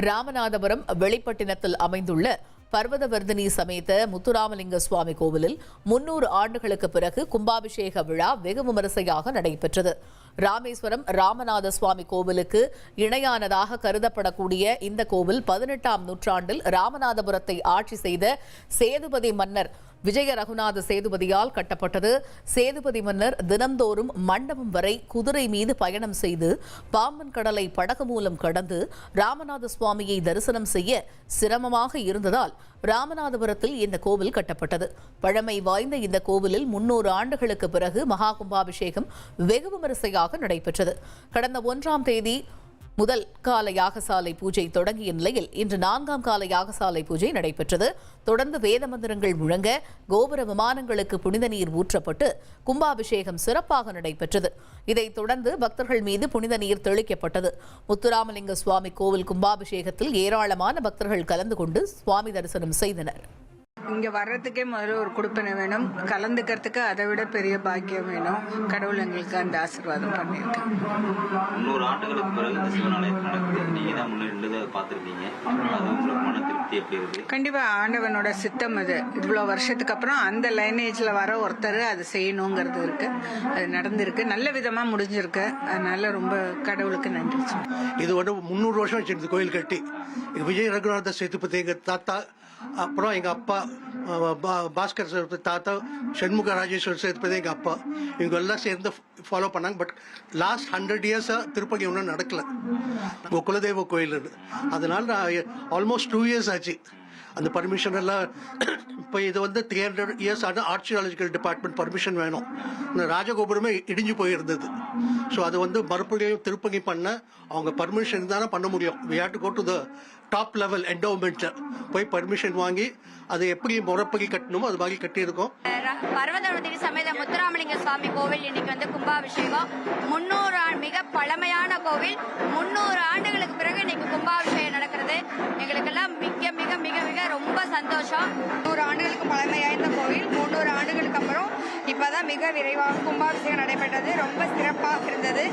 ராமநாதபுரம் வெளிப்பட்டினத்தில் அமைந்துள்ள பர்வதவர்தினி சமேத முத்துராமலிங்க சுவாமி கோவிலில் 300 ஆண்டுகளுக்கு பிறகு கும்பாபிஷேக விழா வெகு விமரிசையாக நடைபெற்றது. ராமேஸ்வரம் ராமநாத சுவாமி கோவிலுக்கு இணையானதாக கருதப்படக்கூடிய இந்த கோவில் 18ஆம் நூற்றாண்டில் ராமநாதபுரத்தை ஆட்சி செய்த சேதுபதி மன்னர் விஜய ரகுநாத சேதுபதியால் கட்டப்பட்டது. சேதுபதி மன்னர் தினந்தோறும் மண்டபம் வரை குதிரை மீது பயணம் செய்து பாம்பன் கடலை படகு மூலம் கடந்து ராமநாத சுவாமியை தரிசனம் செய்ய சிரமமாக இருந்ததால் ராமநாதபுரத்தில் இந்த கோவில் கட்டப்பட்டது. பழமை வாய்ந்த இந்த கோவிலில் 300 ஆண்டுகளுக்கு பிறகு மகா கும்பாபிஷேகம் வெகு விமரிசையாக நடைபெற்றது. கடந்த 1ஆம் தேதி முதல் கால யாகசாலை பூஜை தொடங்கிய நிலையில் இன்று 4ஆம் கால யாகசாலை பூஜை நடைபெற்றது. தொடர்ந்து வேத மந்திரங்கள் முழங்க கோபுர விமானங்களுக்கு புனித நீர் ஊற்றப்பட்டு கும்பாபிஷேகம் சிறப்பாக நடைபெற்றது. இதைத் தொடர்ந்து பக்தர்கள் மீது புனித நீர் தெளிக்கப்பட்டது. முத்துராமலிங்க சுவாமி கோவில் கும்பாபிஷேகத்தில் ஏராளமான பக்தர்கள் கலந்து கொண்டு சுவாமி தரிசனம் செய்தனர். இங்கே வர்றதுக்கே முதல்ல ஒரு கொடுப்பனை வேணும், கலந்துக்கிறதுக்கு அதை விட பெரிய பாக்கியம் வேணும். கடவுள் எங்களுக்கு அந்த ஆசீர்வாதம் பண்ணியிருக்கேன். 300 ஆண்டுகளுக்கு பிறகு இந்த சிவனாலயத்தில் நடக்குது. நீங்க தான் முன்னாடி பார்த்துருக்கீங்க. அது உங்களுக்கு மன திருப்தி எப்படி இருக்கு? கண்டிப்பா ஆண்டவனோட சித்தம் அது. இவ்வளோ வருஷத்துக்கு அப்புறம் அந்த லைனேஜ்ல வர ஒருத்தர் அது செய்யணுங்கிறது இருக்கு. அது நடந்திருக்கு, நல்ல விதமா முடிஞ்சிருக்கு. அதனால ரொம்ப கடவுளுக்கு நன்றி. இது வந்து 300 வருஷம் வச்சிருந்து கோயில் கட்டி. விஜய ரகுநாத சேதுபதி எங்க தாத்தா, அப்புறம் எங்க அப்பா பாஸ்கர் சேதுபதி தாத்தா, சண்முக ராஜேஸ்வர் சேதுபதி எங்க அப்பா, இவங்க எல்லாம் சேர்ந்து ஃபாலோ பண்ணாங்க. பட் லாஸ்ட் 100 இயர்ஸா திருப்பதி ஒன்றும் நடக்கல. குலதெய்வ கோயில் அதனால ஆல்மோஸ்ட் 2 இயர்ஸ் ஆச்சு. அந்த பர்மிஷன் எல்லாம் இப்போ இது வந்து 300 இயர்ஸ் ஆன ஆர்ச்சியாலஜிக்கல் டிபார்ட்மெண்ட் பர்மிஷன் வேணும். இந்த ராஜகோபுரமே இடிஞ்சு போயிருந்தது. ஸோ அது வந்து மறுபடியும் திருப்பதி பண்ண அவங்க பர்மிஷன் தானே பண்ண முடியும். We have to go to the top level endowment போய் பர்மிஷன் வாங்கி அதை எப்படி முறைப்படி கட்டணுமோ அது மாதிரி கட்டியிருக்கோம். பர்வதவர்தினி சமேத முத்துராமலிங்க சுவாமி கோவில் இன்னைக்கு வந்து கும்பாபிஷேகம். 300 மிக பழமையான கோவில். 300 ஆண்டுகளுக்கு பிறகு இன்னைக்கு கும்பாபிஷேகம் நடக்கிறது. எங்களுக்கெல்லாம் மிக மிக மிக மிக ரொம்ப சந்தோஷம். 100 ஆண்டுகளுக்கு பழமையாயிருந்த கோவில் 300 ஆண்டுகளுக்கு அப்புறம் இப்பதான் மிக விரைவாக கும்பாபிஷேகம் நடைபெற்றது. ரொம்ப சிறப்பாக இருந்தது.